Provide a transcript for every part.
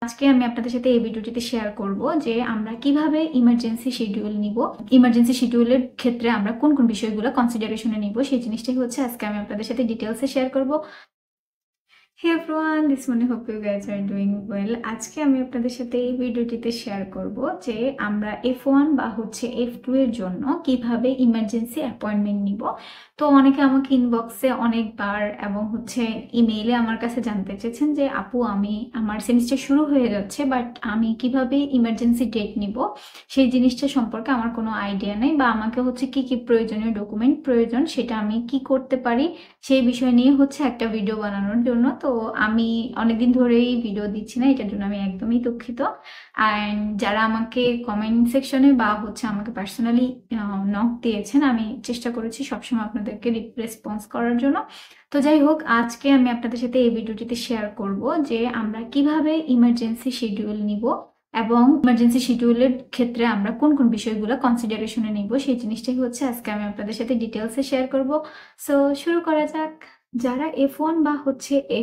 আজকে আমি আপনাদের সাথে এই ভিডিওটিতে শেয়ার করব যে আমরা কিভাবে ইমার্জেন্সি শিডিউল নিব, ইমার্জেন্সি শিডিউলের ক্ষেত্রে আমরা কোন কোন বিষয়গুলো কনসিডারেশনে নিব সেই জিনিসটাই হচ্ছে আজকে আমি আপনাদের সাথে ডিটেলসে শেয়ার করব। Hey everyone, this morning, hope you guys are doing well. আজকে আমি আপনাদের সাথে এই ভিডিওটিতে শেয়ার করব যে আমরা F1 বা F2 এর জন্য কিভাবে ইমার্জেন্সি অ্যাপয়েন্টমেন্ট নিব। তো অনেকে আমাকে ইনবক্সে অনেকবার এবং ইমেইলে আমার কাছে জানতে চেয়েছেন যে আপু, আমার সেমিস্টার শুরু হয়ে যাচ্ছে, বাট আমি কিভাবে ইমার্জেন্সি ডেট নিব সেই জিনিসটা সম্পর্কে আমার কোনো আইডিয়া নেই, বা আমাকে কি কি প্রয়োজনীয় ডকুমেন্ট প্রয়োজন সেটা আমি কি করতে পারি সেই বিষয় নিয়ে একটা ভিডিও বানানোর জন্য। তো আমি অনেকদিন ধরেই ভিডিও দিচ্ছি না, এটার জন্য আমি একদমই দুঃখিত। অ্যান্ড যারা আমাকে কমেন্ট সেকশনে বা আমাকে পার্সোনালি নক দিয়েছেন, আমি চেষ্টা করেছি সবসময় আপনাদেরকে রেসপন্স করার জন্য। তো যাই হোক, আজকে আমি আপনাদের সাথে এই ভিডিওটিতে শেয়ার করব যে আমরা কিভাবে ইমার্জেন্সি শিডিউল নিব এবং ইমার্জেন্সি শিডিউলের ক্ষেত্রে আমরা কোন কোন বিষয়গুলো কনসিডারেশনে নিব সেই জিনিসটাই আজকে আমি আপনাদের সাথে ডিটেলসে শেয়ার করব। সো শুরু করা যাক। যারা F1 বা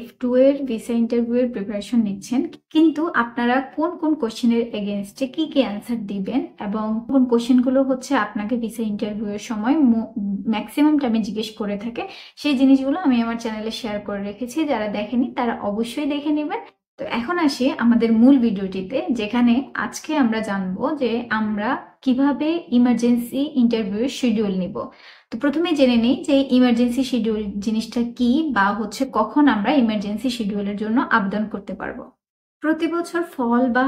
F2 এর ভিসা ইন্টারভিউ এর প্রিপারেশন নিচ্ছেন, কিন্তু আপনারা কোন কোন কোশ্চেনের এগেনস্টে কি কি অ্যান্সার দিবেন এবং কোন কোশ্চেনগুলো আপনাকে ভিসা ইন্টারভিউ এর সময় ম্যাক্সিমাম টাইমে জিজ্ঞেস করে থাকে, সেই জিনিসগুলো আমি আমার চ্যানেলে শেয়ার করে রেখেছি। যারা দেখেনি তারা অবশ্যই দেখে নেবেন। তো এখন আসি আমাদের মূল ভিডিওটিতে, যেখানে আজকে আমরা জানবো যে আমরা কিভাবে ইমার্জেন্সি ইন্টারভিউ শিডিউল নিব। তো প্রথমে জেনে নেই যে ইমার্জেন্সি শিডিউল জিনিসটা কি, বা কখন আমরা ইমার্জেন্সি শিডিউলের জন্য আবেদন করতে পারবো। প্রতি বছর ফল বা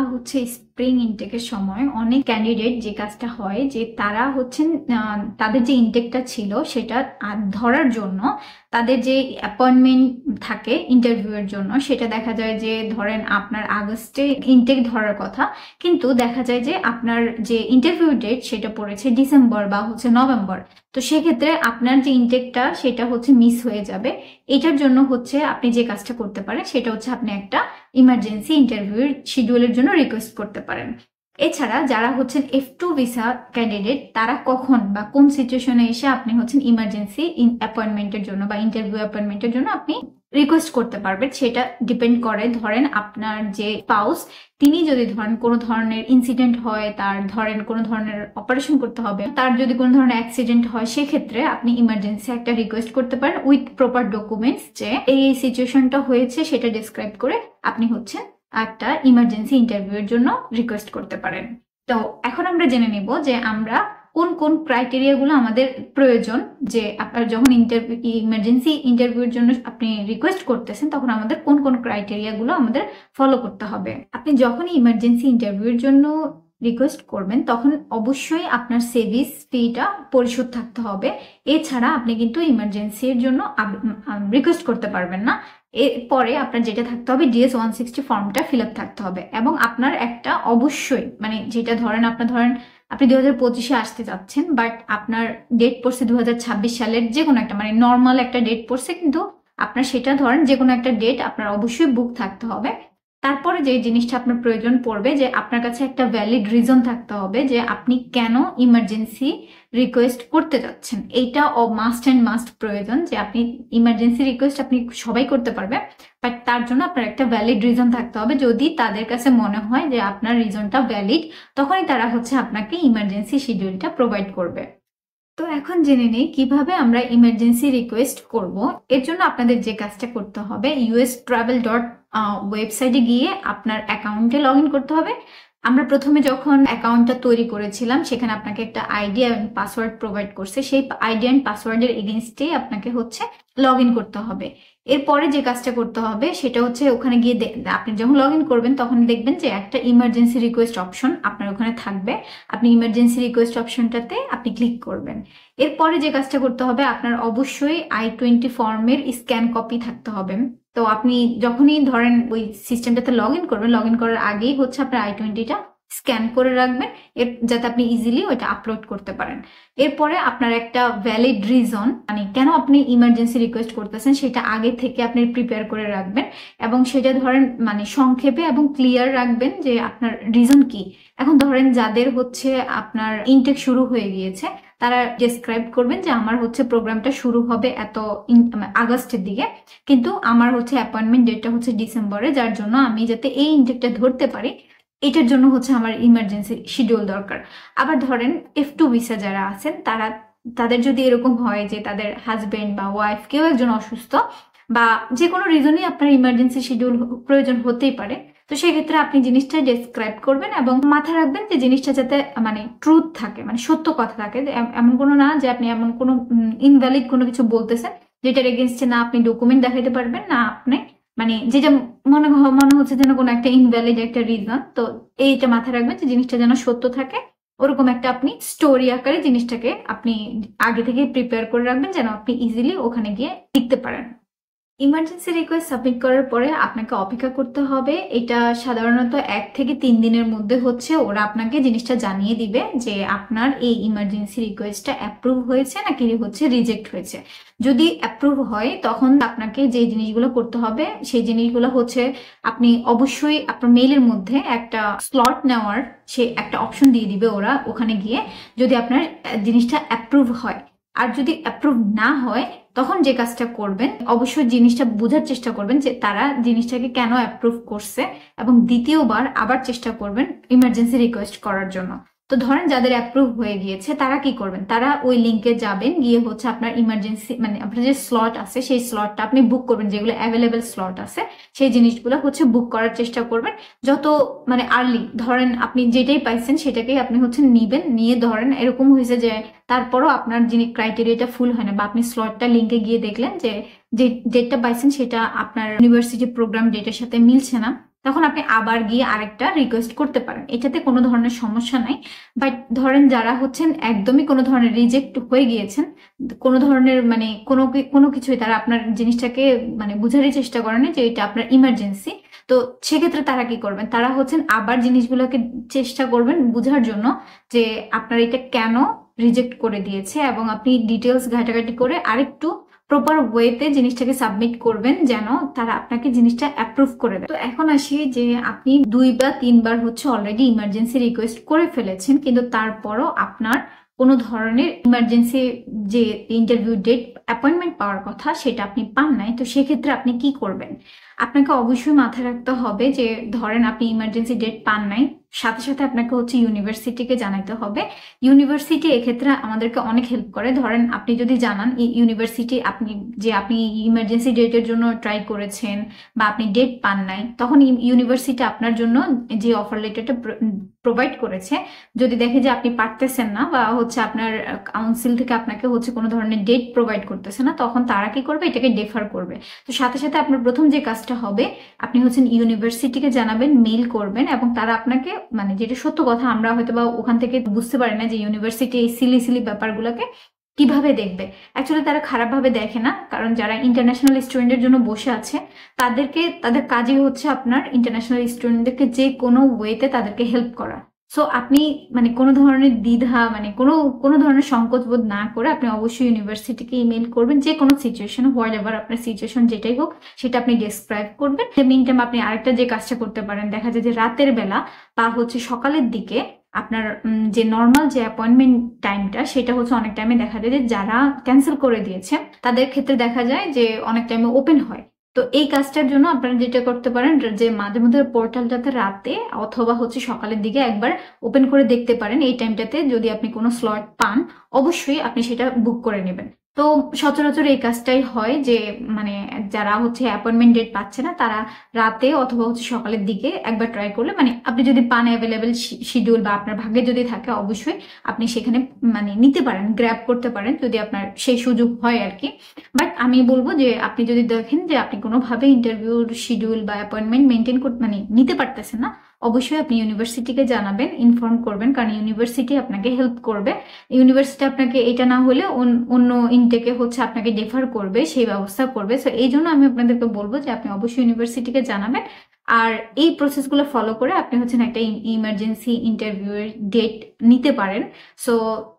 স্প্রিং ইনটেকের সময় অনেক ক্যান্ডিডেট যে কাজটা হয় যে তারা তাদের যে ইনটেকটা ছিল সেটা ধরার জন্য তাদের যে অ্যাপয়েন্টমেন্ট থাকে ইন্টারভিউয়ের জন্য, সেটা দেখা যায় যে ধরেন আপনার আগস্টে ইনটেক ধরার কথা, কিন্তু দেখা যায় যে আপনার যে ইন্টারভিউ ডেট সেটা পড়েছে ডিসেম্বর বা নভেম্বর। তো সেক্ষেত্রে আপনার যে ইনটেকটা সেটা মিস হয়ে যাবে। এটার জন্য আপনি যে কাজটা করতে পারেন সেটা আপনি একটা ইমার্জেন্সি ইন্টারভিউর শিডিউলের জন্য রিকোয়েস্ট করতে পারেন। এছাড়া যারা F2 ভিসা ক্যান্ডিডেট, তারা কখন বা কোন সিচুয়েশনে এসে আপনি ইমার্জেন্সি অ্যাপয়েন্টমেন্টের জন্য বা ইন্টারভিউ অ্যাপয়েন্টমেন্টের জন্য আপনি রিকোয়েস্ট করতে পারবেন, সেটা ডিপেন্ড করে ধরেন আপনার যে স্পাউস, তিনি যদি ধরেন কোনো ধরনের ইনসিডেন্ট হয়, তার ধরেন কোনো ধরনের অপারেশন করতে হবে, তার যদি কোনো ধরনের অ্যাক্সিডেন্ট হয়, সেক্ষেত্রে আপনি ইমার্জেন্সি একটা রিকোয়েস্ট করতে পারেন উইথ প্রপার ডকুমেন্টস, যে এই সিচুয়েশনটা হয়েছে সেটা ডিসক্রাইব করে আপনি একটা ইমার্জেন্সি ইন্টারভিউয়ের জন্য রিকোয়েস্ট করতে পারেন। তো এখন আমরা জেনে নিব যে আমরা কোন কোন ক্রাইটেরিয়াগুলো আমাদের প্রয়োজন, যে আপনার যখন ইমার্জেন্সি ইন্টারভিউর জন্য আপনি রিকোয়েস্ট করতেছেন তখন আমাদের কোন কোন ক্রাইটেরিয়াগুলো আমাদের ফলো করতে হবে। আপনি যখনই ইমার্জেন্সি ইন্টারভিউর জন্য রিকোয়েস্ট করবেন তখন অবশ্যই আপনার সেভিস ফিটা পরিশোধ থাকতে হবে। এছাড়া আপনি কিন্তু ইমার্জেন্সির জন্য রিকোয়েস্ট করতে পারবেন না। এরপরে আপনার যেটা থাকতে হবে, DS-160 ফর্মটা ফিল আপ থাকতে হবে, এবং আপনার একটা অবশ্যই যেটা ধরেন আপনি 2025-এ আসতে যাচ্ছেন, বাট আপনার ডেট পড়ছে 2026 সালের যে কোনো একটা নর্মাল একটা ডেট পড়ছে, কিন্তু আপনার সেটা ধরেন যে কোনো একটা ডেট আপনার অবশ্যই বুক থাকতে হবে। তারপরে যে জিনিসটা আপনার প্রয়োজন পড়বে, যে আপনার কাছে একটা ভ্যালিড রিজন থাকতে হবে যে আপনি কেন ইমার্জেন্সি রিকোয়েস্ট করতে যাচ্ছেন। এইটা মাস্ট অ্যান্ড মাস্ট প্রয়োজন, যে আপনি ইমার্জেন্সি রিকোয়েস্ট আপনি সবাই করতে পারবে, বাট তার জন্য আপনার একটা ভ্যালিড রিজন থাকতে হবে। যদি তাদের কাছে মনে হয় যে আপনার রিজনটা ভ্যালিড, তখনই তারা আপনাকে ইমার্জেন্সি শিডিউলটা প্রোভাইড করবে। তো এখন জেনে নেই কিভাবে আমরা ইমার্জেন্সি রিকোয়েস্ট করব। এর জন্য আপনাদের যে কাজটা করতে হবে, ustravel.com ওয়েবসাইটে গিয়ে আপনার অ্যাকাউন্টে লগ ইন করতে হবে। আমরা প্রথমে যখন অ্যাকাউন্টটা তৈরি করেছিলাম সেখানে আপনাকে একটা আইডি এবং পাসওয়ার্ড প্রোভাইড করছে, সেই আইডি অ্যান্ড পাসওয়ার্ডের এগেনস্টে আপনাকে লগ ইন করতে হবে। এরপরে যে কাজটা করতে হবে সেটা ওখানে গিয়ে আপনি যখন লগ ইন করবেন তখন দেখবেন যে একটা ইমার্জেন্সি রিকোয়েস্ট অপশন আপনার ওখানে থাকবে। আপনি ইমার্জেন্সি রিকোয়েস্ট অপশনটাতে আপনি ক্লিক করবেন। এরপরে যে কাজটা করতে হবে, আপনার অবশ্যই I-20 ফর্মের স্ক্যান কপি থাকতে হবে। তো আপনি যখনই ধরেন ওই সিস্টেমটাতে লগ ইন করবেন, লগ ইন করার আগেই আপনার I-20টা স্ক্যান করে রাখবেন যাতে আপনি ইজিলি ওইটা আপলোড করতে পারেন। এরপরে আপনার একটা ভ্যালিড রিজন, মানে কেন আপনি ইমার্জেন্সি রিকোয়েস্ট করতেছেন সেটা আগে থেকে আপনি প্রিপেয়ার করে রাখবেন, এবং সেটা ধরেন মানে সংক্ষেপে এবং ক্লিয়ার রাখবেন যে আপনার রিজন কি। এখন ধরেন যাদের হচ্ছে আপনার ইনটেক শুরু হয়ে গিয়েছে, তারা ডেসক্রাইব করবেন যে আমার হচ্ছে প্রোগ্রামটা শুরু হবে এত আগস্টের দিকে, কিন্তু আমার হচ্ছে অ্যাপয়েন্টমেন্ট ডেটটা হচ্ছে ডিসেম্বরে, যার জন্য আমি যাতে এই ইনটেকটা ধরতে পারি এটার জন্য হচ্ছে আমার ইমার্জেন্সি শিডিউল দরকার। আবার ধরেন F2 ভিসা যারা আছেন তাদের যদি এরকম হয় যে তাদের হাজবেন্ড বা ওয়াইফ কেউ একজন অসুস্থ বা যে কোনো রিজনই আপনার ইমার্জেন্সি শিডিউল প্রয়োজন হতেই পারে, তো সেক্ষেত্রে আপনি জিনিসটা ডেসক্রাইব করবেন এবং মাথায় রাখবেন যে জিনিসটা যাতে মানে ট্রুথ থাকে, মানে সত্য কথা থাকে। এমন কোনো না যে আপনি এমন কোনো ইনভ্যালিড কোনো কিছু বলতেছেন যেটার এগেনস্টে না আপনি ডকুমেন্ট দেখাইতে পারবেন, না আপনি মানে যেটা মনে হচ্ছে যেন কোনো একটা ইনভ্যালিড একটা রিজন। তো এইটা মাথায় রাখবেন যে জিনিসটা যেন সত্য থাকে, ওরকম একটা আপনি স্টোরি আকারে জিনিসটাকে আপনি আগে থেকে প্রিপেয়ার করে রাখবেন যেন আপনি ইজিলি ওখানে গিয়ে লিখতে পারেন। ইমার্জেন্সি রিকোয়েস্ট সাবমিট করার পরে আপনাকে অপেক্ষা করতে হবে। এটা সাধারণত 1 থেকে 3 দিনের মধ্যে হচ্ছে ওরা আপনাকে জিনিসটা জানিয়ে দিবে যে আপনার এই ইমার্জেন্সি রিকোয়েস্টটা অ্যাপ্রুভ হয়েছে নাকি হচ্ছে রিজেক্ট হয়েছে। যদি অ্যাপ্রুভ হয় তখন আপনাকে যে জিনিসগুলো করতে হবে সেই জিনিসগুলো হচ্ছে আপনি অবশ্যই আপনার মেইলের মধ্যে একটা স্লট নেওয়ার সে একটা অপশন দিয়ে দিবে ওরা, ওখানে গিয়ে যদি আপনার জিনিসটা অ্যাপ্রুভ হয়। আর যদি অ্যাপ্রুভ না হয় তখন যে কাজটা করবেন, অবশ্যই জিনিসটা বোঝার চেষ্টা করবেন যে তারা জিনিসটাকে কেন অ্যাপ্রুভ করছে, এবং দ্বিতীয়বার আবার চেষ্টা করবেন ইমার্জেন্সি রিকোয়েস্ট করার জন্য। তো ধরেন যাদের অ্যাপ্রুভ হয়ে গিয়েছে তারা কি করবেন, তারা ওই লিঙ্কে যাবেন, গিয়ে হচ্ছে আপনার ইমার্জেন্সি মানে আপনার যে স্লট আছে সেই স্লটটা আপনি বুক করবেন, যেগুলো অ্যাভেলেবেল স্লট আছে সেই জিনিসগুলো হচ্ছে বুক করার চেষ্টা করবেন যত মানে আর্লি। ধরেন আপনি যেটাই পাইছেন সেটাকেই আপনি হচ্ছে নিবেন, নিয়ে ধরেন এরকম হয়েছে যে তারপরও আপনার যিনি ক্রাইটেরিয়াটা ফুল হয় না, বা আপনি স্লটটা লিঙ্কে গিয়ে দেখলেন যে যে ডেটটা পাইছেন সেটা আপনার ইউনিভার্সিটি প্রোগ্রাম ডেটের সাথে মিলছে না, তখন আপনি আবার গিয়ে আরেকটা রিকোয়েস্ট করতে পারেন, এটাতে কোনো ধরনের সমস্যা নাই। বাট ধরেন যারা হচ্ছেন একদমই কোনো ধরনের রিজেক্ট হয়ে গিয়েছেন, কোনো ধরনের মানে কোনো কিছুই তারা আপনার জিনিসটাকে মানে বুঝারই চেষ্টা করেন যে এটা আপনার ইমার্জেন্সি, তো সেক্ষেত্রে তারা কি করবেন, তারা হচ্ছেন আবার জিনিসগুলোকে চেষ্টা করবেন বুঝার জন্য যে আপনার এটা কেন রিজেক্ট করে দিয়েছে, এবং আপনি ডিটেলস ঘাটাঘাটি করে আরেকটু প্রপার ওয়েতে জিনিসটাকে সাবমিট করবেন যেন তারা আপনাকে জিনিসটা অ্যাপ্রুভ করে দেয়। তো এখন আসি যে আপনি 2 বা 3 বার হচ্ছে অলরেডি ইমার্জেন্সি রিকোয়েস্ট করে ফেলেছেন, কিন্তু তারপরও আপনার কোনো ধরনের ইমার্জেন্সি যে ইন্টারভিউ ডেট অ্যাপয়েন্টমেন্ট পাওয়ার কথা সেটা আপনি পান নাই। তো সেক্ষেত্রে আপনি কি করবেন, আপনাকে অবশ্যই মাথায় রাখতে হবে যে ধরেন আপনি ইমার্জেন্সি ডেট পান নাই, সাথে সাথে আপনাকে হচ্ছে ইউনিভার্সিটিকে জানাইতে হবে। ইউনিভার্সিটি এক্ষেত্রে আমাদেরকে অনেক হেল্প করে। ধরেন আপনি যদি জানান ইউনিভার্সিটি আপনি ইমার্জেন্সি ডেটের জন্য ট্রাই করেছেন বা আপনি ডেট পান নাই, তখন ইউনিভার্সিটি আপনার জন্য যে অফার লেটারটা প্রোভাইড করেছে যদি দেখে যে আপনি পারতেছেন না বা হচ্ছে আপনার কাউন্সিল থেকে আপনাকে হচ্ছে কোনো ধরনের ডেট প্রোভাইড করতেছে না, তখন তারা কি করবে, এটাকে ডেফার করবে। তো সাথে সাথে আপনার প্রথম যে কাজটা হবে, আপনি হচ্ছেন ইউনিভার্সিটিকে জানাবেন, মেইল করবেন, এবং তারা আপনাকে মানে যেটা সত্য কথা আমরা হয়তো বা ওখান থেকে বুঝতে পারি না যে ইউনিভার্সিটি এই সিলি ব্যাপারগুলোকে কিভাবে দেখবে। অ্যাকচুয়ালি তারা খারাপভাবে দেখে না, কারণ যারা ইন্টারন্যাশনাল স্টুডেন্টের জন্য বসে আছে তাদের কাজই হচ্ছে আপনার ইন্টারন্যাশনাল স্টুডেন্টদেরকে যে কোনো ওয়েতে তাদেরকে হেল্প করা। সো আপনি মানে কোনো ধরনের দ্বিধা মানে কোনো ধরনের সংকোচ বোধ না করে আপনি অবশ্যই ইউনিভার্সিটিকে ইমেল করবেন, যে কোনো সিচুয়েশন হোয়াট এভার আপনার সিচুয়েশন যেটাই হোক সেটা আপনি ডেসক্রাইব করবেন। মিন টাইম আপনি আরেকটা যে কাজটা করতে পারেন, দেখা যায় যে রাতের বেলা বা হচ্ছে সকালের দিকে আপনার যে নর্মাল যে অ্যাপয়েন্টমেন্ট টাইমটা সেটা হচ্ছে অনেক টাইমে দেখা যায় যে যারা ক্যান্সেল করে দিয়েছে তাদের ক্ষেত্রে দেখা যায় যে অনেক টাইমে ওপেন হয়। তো এই কাজটার জন্য আপনারা যেটা করতে পারেন যে মাঝে মধ্যে পোর্টালটাতে রাতে অথবা হচ্ছে সকালের দিকে একবার ওপেন করে দেখতে পারেন। এই টাইমটাতে যদি আপনি কোনো স্লট পান অবশ্যই আপনি সেটা বুক করে নেবেন। তো সচরাচর এই কাজটাই হয় যে মানে যারা হচ্ছে অ্যাপয়েন্টমেন্ট ডেট পাচ্ছে না তারা রাতে অথবা হচ্ছে সকালের দিকে একবার ট্রাই করলে মানে আপনি যদি পান অ্যাভেলেবেল শিডিউল বা আপনার ভাগ্যে যদি থাকে অবশ্যই আপনি সেখানে মানে নিতে পারেন, গ্র্যাব করতে পারেন যদি আপনার সেই সুযোগ হয় আর কি। বাট আমি বলবো যে আপনি যদি দেখেন যে আপনি কোনোভাবে ইন্টারভিউর শিডিউল বা অ্যাপয়েন্টমেন্ট মেনটেন করতে মানে নিতে পারতেছেন না, অবশ্যই আপনি ইউনিভার্সিটিকে জানাবেন, ইনফর্ম করবেন, কারণ ইউনিভার্সিটি আপনাকে হেল্প করবে। ইউনিভার্সিটি আপনাকে এটা না হলে অন্য ইনটেকে হচ্ছে আপনাকে ডেফার করবে, সেই ব্যবস্থা করবে। সো এই জন্য আমি আপনাদেরকে বলবো যে আপনি অবশ্যই ইউনিভার্সিটিকে জানাবেন। আর এই প্রসেসগুলো ফলো করে আপনি হচ্ছেন একটা ইমার্জেন্সি ইন্টারভিউয়ের ডেট নিতে পারেন। সো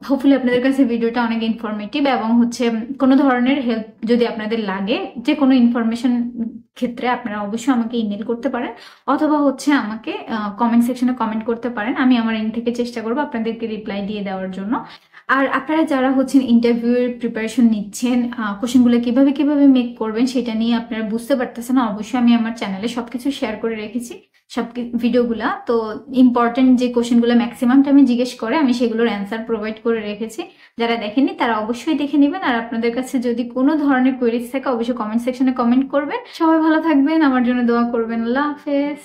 হোপফুলি আপনাদের কাছে ভিডিওটা অনেক ইনফরমেটিভ, এবং হচ্ছে কোনো ধরনের হেল্প যদি আপনাদের লাগে, যে কোনো ইনফরমেশন ক্ষেত্রে আপনারা অবশ্যই আমাকে ইমেল করতে পারেন, অথবা হচ্ছে আমাকে কমেন্ট সেকশনে কমেন্ট করতে পারেন। আমি আমার এন্ড থেকে চেষ্টা করবো আপনাদেরকে রিপ্লাই দিয়ে দেওয়ার জন্য। আর আপনারা যারা হচ্ছেন ইন্টারভিউয়ের প্রিপারেশন নিচ্ছেন, কোশ্চেনগুলো কিভাবে কিভাবে মেক করবেন সেটা নিয়ে আপনারা বুঝতে পারতেছেন না, অবশ্যই আমি আমার চ্যানেলে সবকিছু শেয়ার করে রেখেছি, সব ভিডিওগুলা। তো ইম্পর্টেন্ট যে কোশ্চেনগুলো ম্যাক্সিমামটা আমি জিজ্ঞেস করে আমি সেগুলোর অ্যান্সার প্রোভাইড করে রেখেছি। যারা দেখেননি তারা অবশ্যই দেখে নেবেন। আর আপনাদের কাছে যদি কোনো ধরনের কোয়েরিজ থাকে অবশ্যই কমেন্ট সেকশনে কমেন্ট করবেন। সবাই ভালো থাকবেন, আমার জন্য দোয়া করবেন। আল্লাহ হাফেজ।